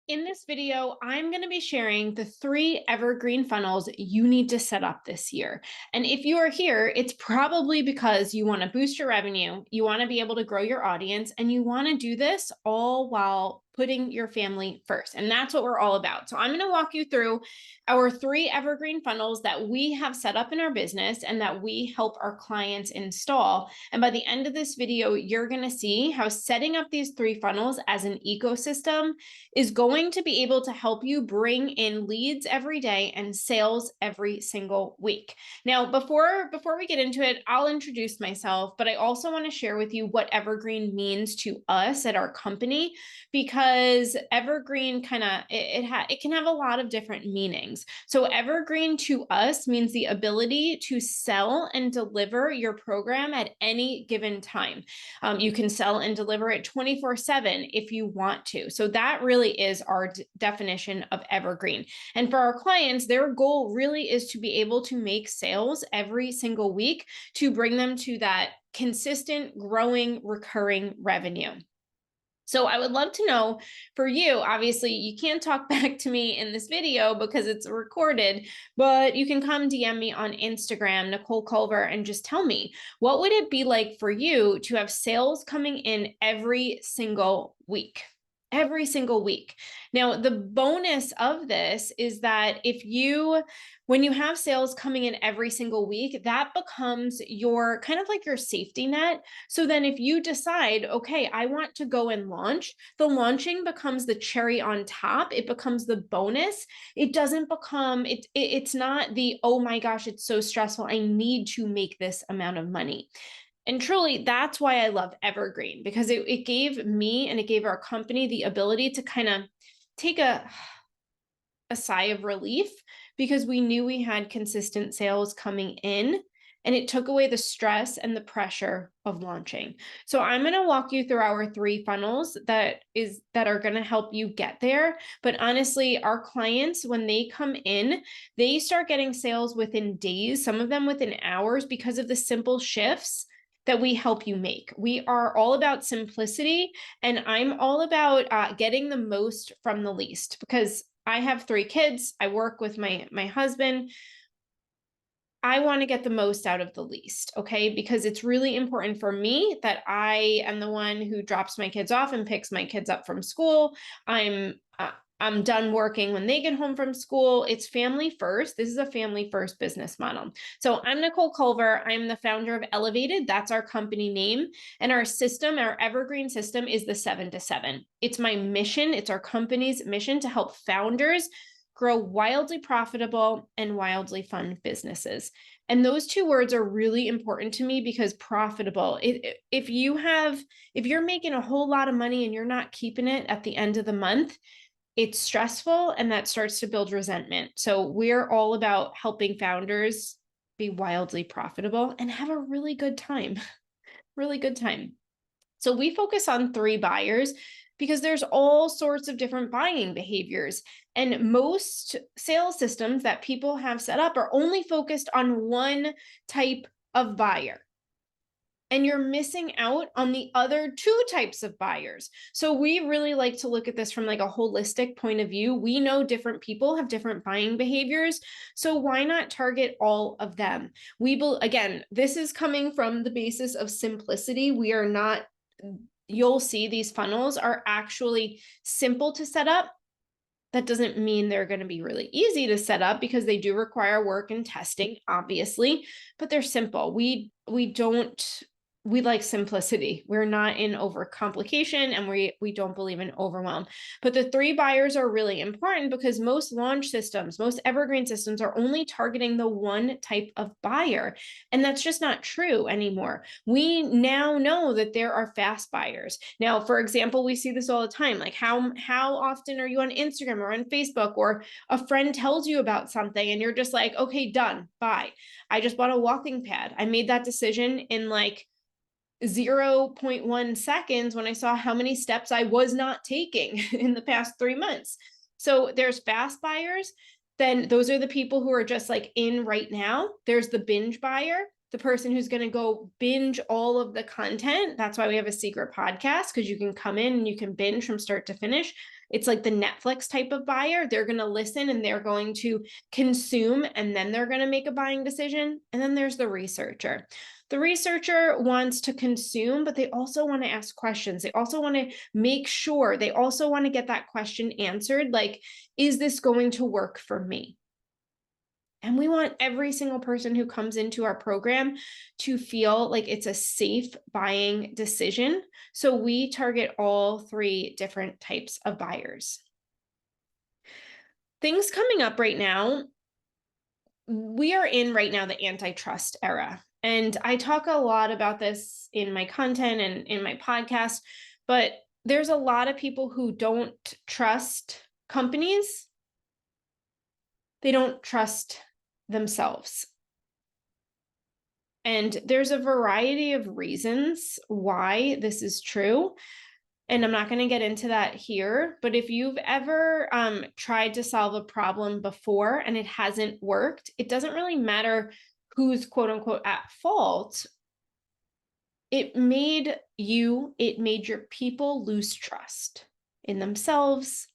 In this video, I'm going to be sharing the 3 evergreen funnels you need to set up this year. And if you are here, it's probably because you want to boost your revenue, you want to be able to grow your audience, and you want to do this all while putting your family first. And that's what we're all about. So I'm going to walk you through our 3 evergreen funnels that we have set up in our business and that we help our clients install. And by the end of this video, you're going to see how setting up these 3 funnels as an ecosystem is going to be able to help you bring in leads every day and sales every single week. Now, before we get into it, I'll introduce myself, but I also want to share with you what Evergreen means to us at our company, because Evergreen it can have a lot of different meanings. So Evergreen to us means the ability to sell and deliver your program at any given time. You can sell and deliver it 24/7 if you want to. So that really is our definition of evergreen. And for our clients, their goal really is to be able to make sales every single week to bring them to that consistent, growing, recurring revenue. So I would love to know for you, obviously you can't talk back to me in this video because it's recorded, but you can come DM me on Instagram, Nicole Culver, and just tell me, what would it be like for you to have sales coming in every single week? Every single week. Now, the bonus of this is that when you have sales coming in every single week, that becomes your kind of like your safety net. So then if you decide, okay, I want to go and launch, the launching becomes the cherry on top. It becomes the bonus. It doesn't become, it's not the, oh my gosh, it's so stressful, I need to make this amount of money. And truly, that's why I love Evergreen, because it gave me and it gave our company the ability to kind of take a sigh of relief, because we knew we had consistent sales coming in, and it took away the stress and the pressure of launching. So I'm going to walk you through our 3 funnels that are going to help you get there. But honestly, our clients, when they come in, they start getting sales within days, some of them within hours, because of the simple shifts that we help you make. We are all about simplicity, and I'm all about getting the most from the least, because I have 3 kids. I work with my husband. I want to get the most out of the least, okay? Because it's really important for me that I am the one who drops my kids off and picks my kids up from school. I'm done working when they get home from school. It's family first. This is a family first business model. So I'm Nicole Culver. I'm the founder of Elevated. That's our company name. And our system, our evergreen system, is the 7 to 7. It's my mission. It's our company's mission to help founders grow wildly profitable and wildly fun businesses. And those 2 words are really important to me, because profitable, if you're making a whole lot of money and you're not keeping it at the end of the month, it's stressful, and that starts to build resentment. So we're all about helping founders be wildly profitable and have a really good time, really good time. So we focus on 3 buyers because there's all sorts of different buying behaviors. And most sales systems that people have set up are only focused on one type of buyer, and you're missing out on the other 2 types of buyers. So we really like to look at this from like a holistic point of view. We know different people have different buying behaviors, so why not target all of them? Again, this is coming from the basis of simplicity. You'll see these funnels are actually simple to set up. That doesn't mean they're going to be really easy to set up, because they do require work and testing, obviously, but they're simple. We like simplicity. We're not in overcomplication, and we don't believe in overwhelm. But the 3 buyers are really important, because most launch systems, most evergreen systems, are only targeting the one type of buyer. And that's just not true anymore. We now know that there are fast buyers. Now, for example, we see this all the time. Like how often are you on Instagram or on Facebook, or a friend tells you about something and you're just like, okay, done, bye. I just bought a walking pad. I made that decision in like 0.1 seconds when I saw how many steps I was not taking in the past 3 months. So there's fast buyers. Then those are the people who are just like in right now. There's the binge buyer. the person who's going to go binge all of the content. That's why we have a secret podcast, because you can come in and you can binge from start to finish. It's like the Netflix type of buyer. They're going to listen and they're going to consume, and then they're going to make a buying decision. And then there's the researcher. The researcher wants to consume, but they also want to ask questions. They also want to make sure, they also want to get that question answered. Like, is this going to work for me? And we want every single person who comes into our program to feel like it's a safe buying decision. So we target all three different types of buyers. Things coming up right now, we are in right now the antitrust era. And I talk a lot about this in my content and in my podcast, but there's a lot of people who don't trust companies. They don't trust themselves. And there's a variety of reasons why this is true. And I'm not going to get into that here, but if you've ever tried to solve a problem before and it hasn't worked, it doesn't really matter who's quote unquote at fault. It made your people lose trust in themselves,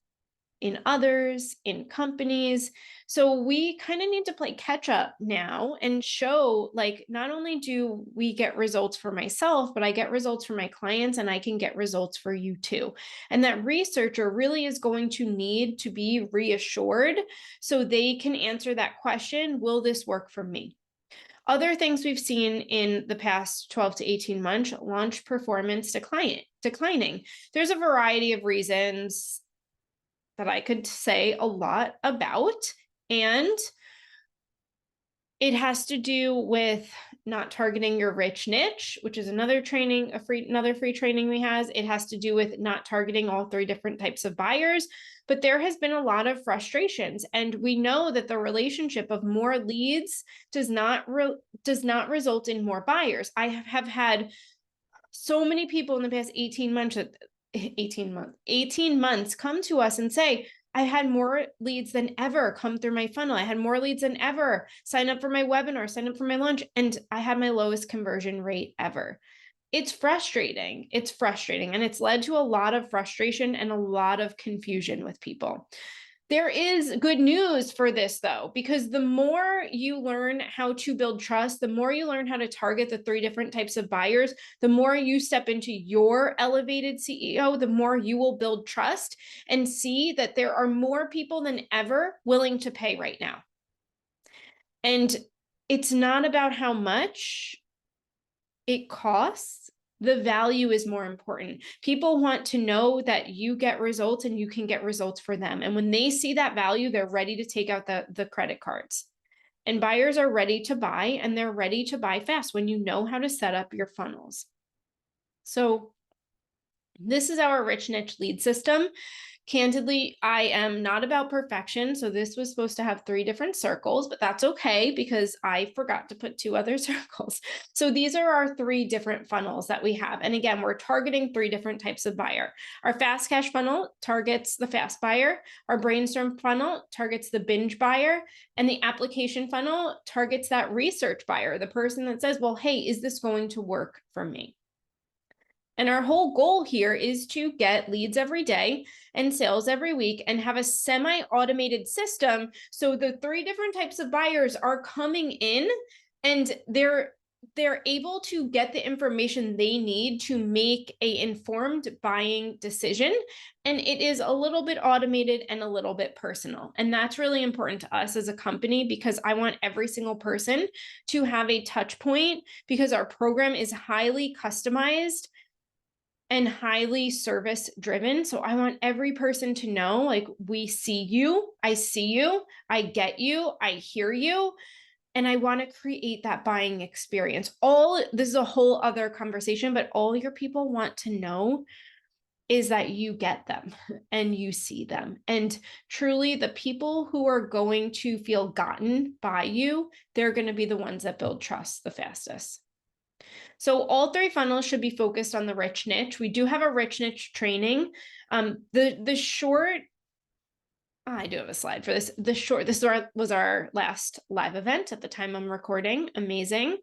in others, in companies. So we kind of need to play catch up now and show, like, not only do we get results for myself, but I get results for my clients, and I can get results for you too. And that researcher really is going to need to be reassured so they can answer that question, will this work for me? Other things we've seen in the past 12 to 18 months, launch performance declining. There's a variety of reasons that I could say a lot about, and it has to do with not targeting your rich niche, which is another free training we has. It has to do with not targeting all three different types of buyers, but there has been a lot of frustrations, and we know that the relationship of more leads does not result in more buyers. I have had so many people in the past 18 months come to us and say, I had more leads than ever come through my funnel. I had more leads than ever sign up for my webinar, sign up for my lunch, and I had my lowest conversion rate ever. It's frustrating. It's frustrating. And it's led to a lot of frustration and a lot of confusion with people. There is good news for this, though, because the more you learn how to build trust, the more you learn how to target the three different types of buyers, the more you step into your elevated CEO, the more you will build trust and see that there are more people than ever willing to pay right now. And it's not about how much it costs. The value is more important. People want to know that you get results and you can get results for them. And when they see that value, they're ready to take out the credit cards. And buyers are ready to buy, and they're ready to buy fast when you know how to set up your funnels. So this is our rich niche lead system. Candidly, I am not about perfection. So this was supposed to have 3 different circles, but that's okay because I forgot to put 2 other circles. So these are our 3 different funnels that we have. And again, we're targeting 3 different types of buyer. Our fast cash funnel targets the fast buyer. Our brainstorm funnel targets the binge buyer. And the application funnel targets that research buyer, the person that says, well, hey, is this going to work for me? And our whole goal here is to get leads every day and sales every week and have a semi-automated system. So the 3 different types of buyers are coming in and they're able to get the information they need to make an informed buying decision. And it is a little bit automated and a little bit personal. And that's really important to us as a company because I want every single person to have a touch point because our program is highly customized and highly service driven. So I want every person to know, like, we see you, I see you, I get you, I hear you, and I want to create that buying experience. This is a whole other conversation, but all your people want to know is that you get them and you see them. And truly the people who are going to feel gotten by you, they're going to be the ones that build trust the fastest. So all 3 funnels should be focused on the rich niche. We do have a rich niche training. The short, I do have a slide for this. This was our last live event at the time I'm recording. Amazing.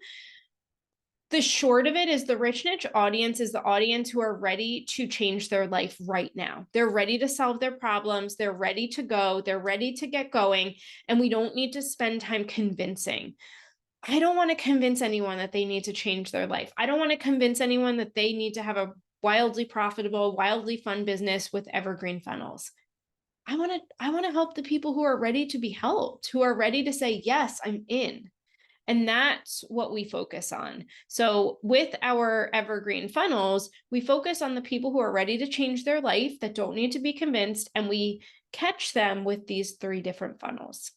The short of it is the rich niche audience is the audience who are ready to change their life right now. They're ready to solve their problems. They're ready to go. They're ready to get going. And we don't need to spend time convincing. I don't want to convince anyone that they need to change their life. I don't want to convince anyone that they need to have a wildly profitable, wildly fun business with Evergreen Funnels. I want to help the people who are ready to be helped, who are ready to say, yes, I'm in. And that's what we focus on. So with our Evergreen Funnels, we focus on the people who are ready to change their life, that don't need to be convinced, and we catch them with these 3 different funnels.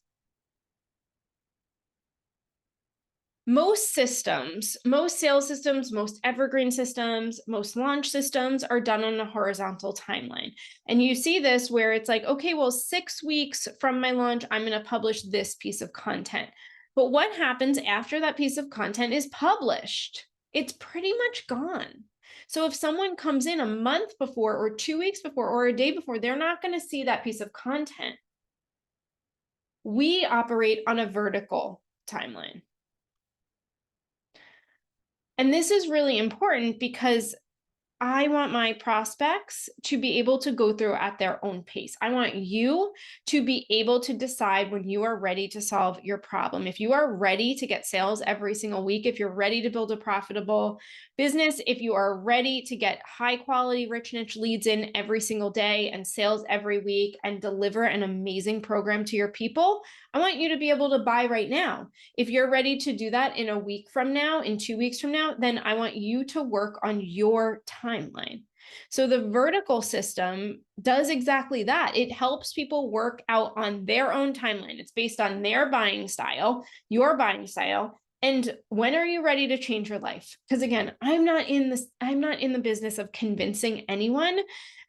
Most systems, most sales systems, most evergreen systems, most launch systems are done on a horizontal timeline. And you see this where it's like, okay, well, 6 weeks from my launch, I'm going to publish this piece of content. But what happens after that piece of content is published? It's pretty much gone. So if someone comes in a month before or 2 weeks before or a day before, they're not going to see that piece of content. We operate on a vertical timeline. And this is really important because I want my prospects to be able to go through at their own pace. I want you to be able to decide when you are ready to solve your problem. If you are ready to get sales every single week, if you're ready to build a profitable business, if you are ready to get high quality, rich niche leads in every single day and sales every week and deliver an amazing program to your people, I want you to be able to buy right now. If you're ready to do that in a week from now, in 2 weeks from now, then I want you to work on your timeline. So the vertical system does exactly that. It helps people work out on their own timeline. It's based on their buying style, your buying style. And when are you ready to change your life? Because again, I'm not in the business of convincing anyone.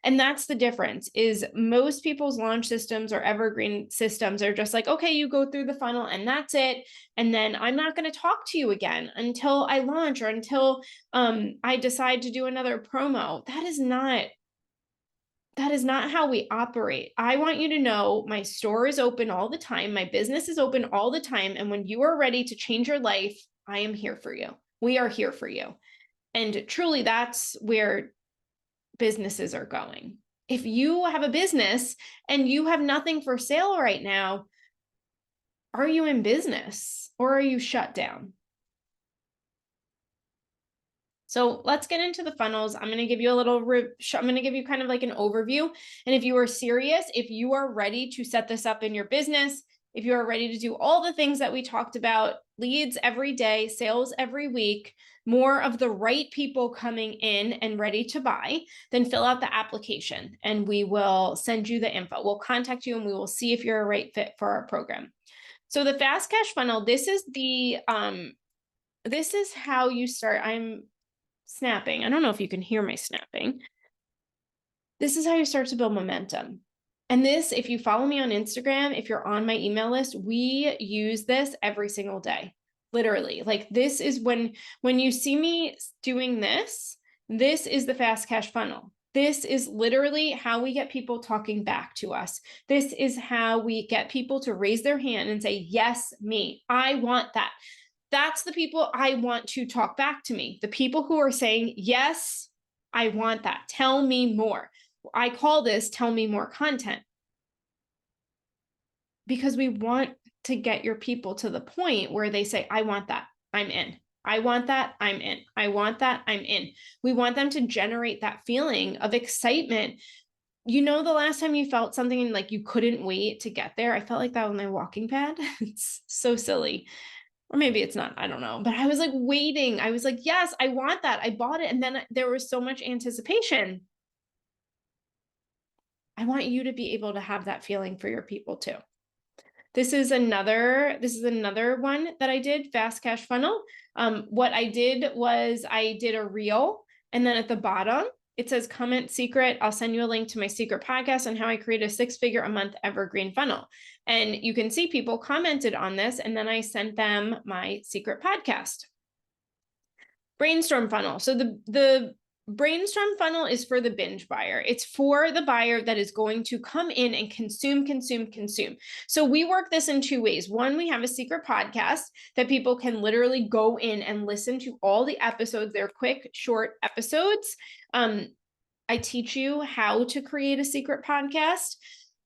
And that's the difference, is most people's launch systems or evergreen systems are just like, okay, you go through the funnel and that's it. And then I'm not going to talk to you again until I launch or until I decide to do another promo. That is not how we operate. I want you to know my store is open all the time. My business is open all the time. And when you are ready to change your life, I am here for you. We are here for you. And truly, that's where businesses are going. If you have a business and you have nothing for sale right now, are you in business or are you shut down? So let's get into the funnels. I'm going to give you I'm going to give you kind of like an overview. And if you are serious, if you are ready to set this up in your business, if you are ready to do all the things that we talked about, leads every day, sales every week, more of the right people coming in and ready to buy, then fill out the application and we will send you the info. We'll contact you and we will see if you're a right fit for our program. So the fast cash funnel, this is how you start. I'm snapping. I don't know if you can hear my snapping. This is how you start to build momentum. And this, if you follow me on Instagram, if you're on my email list, we use this every single day. Literally. Like, this is when you see me doing this is the fast cash funnel. This is literally how we get people talking back to us. This is how we get people to raise their hand and say, yes, me, I want that. That's the people I want to talk back to me. The people who are saying, yes, I want that. Tell me more. I call this tell me more content, because we want to get your people to the point where they say, I want that, I'm in. I want that, I'm in. I want that, I'm in. We want them to generate that feeling of excitement. You know, the last time you felt something and like you couldn't wait to get there? I felt like that with my walking pad. It's so silly. Or maybe it's not, I don't know. But I was like waiting. I was like, yes, I want that. I bought it. And then there was so much anticipation. I want you to be able to have that feeling for your people too. This is another one that I did, fast cash funnel. What I did was I did a reel, and then at the bottom, it says comment secret. I'll send you a link to my secret podcast on how I create a 6-figure a month evergreen funnel. And you can see people commented on this, and then I sent them my secret podcast. Brainstorm funnel. So the Brainstorm funnel is for the binge buyer. It's for the buyer that is going to come in and consume. So we work this in two ways. One, we have a secret podcast that people can literally go in and listen to all the episodes. They're quick, short episodes. I teach you how to create a secret podcast.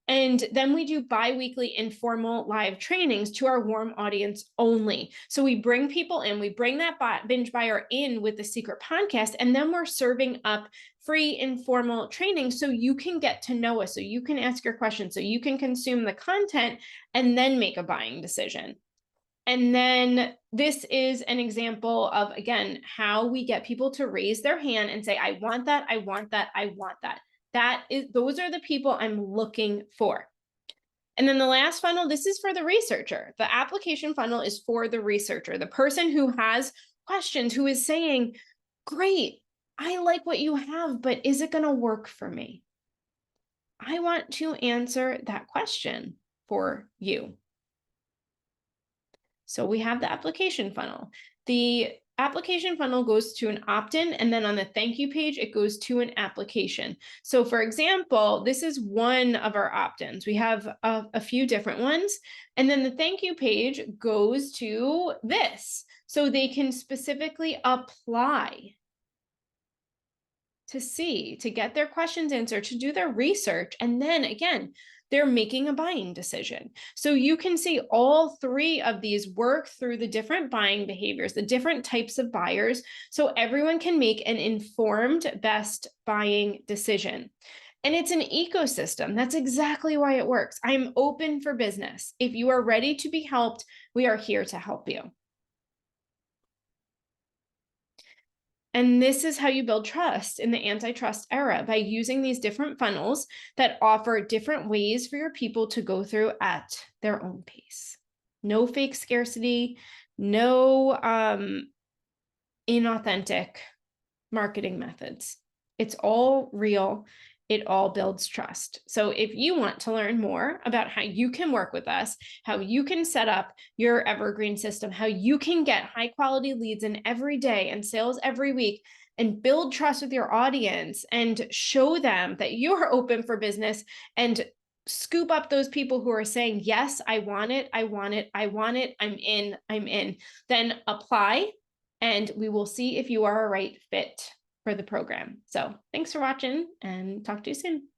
And then we do bi-weekly informal live trainings to our warm audience only. So we bring people in, we bring that binge buyer in with the secret podcast, and then we're serving up free informal training so you can get to know us, so you can ask your questions, so you can consume the content and then make a buying decision. And then this is an example of, again, how we get people to raise their hand and say, I want that, I want that, I want that. Those are the people I'm looking for. And then the last funnel, this is for the researcher. The application funnel is for the researcher, the person who has questions, who is saying, great, I like what you have, but is it going to work for me? I want to answer that question for you. So we have the application funnel. The application funnel goes to an opt-in, and then on the thank you page, it goes to an application. So for example, this is one of our opt-ins. We have a few different ones. And then the thank you page goes to this. So they can specifically apply to get their questions answered, to do their research. And then again, they're making a buying decision. So you can see all three of these work through the different buying behaviors, the different types of buyers, so everyone can make an informed best buying decision. And it's an ecosystem. That's exactly why it works. I'm open for business. If you are ready to be helped, we are here to help you. And this is how you build trust in the antitrust era, by using these different funnels that offer different ways for your people to go through at their own pace. No fake scarcity, no inauthentic marketing methods. It's all real. It all builds trust. So if you want to learn more about how you can work with us, how you can set up your evergreen system, how you can get high quality leads in every day and sales every week, and build trust with your audience and show them that you're open for business, and scoop up those people who are saying, yes, I want it, I want it, I want it, I'm in, then apply, and we will see if you are a right fit for the program. So thanks for watching, and talk to you soon.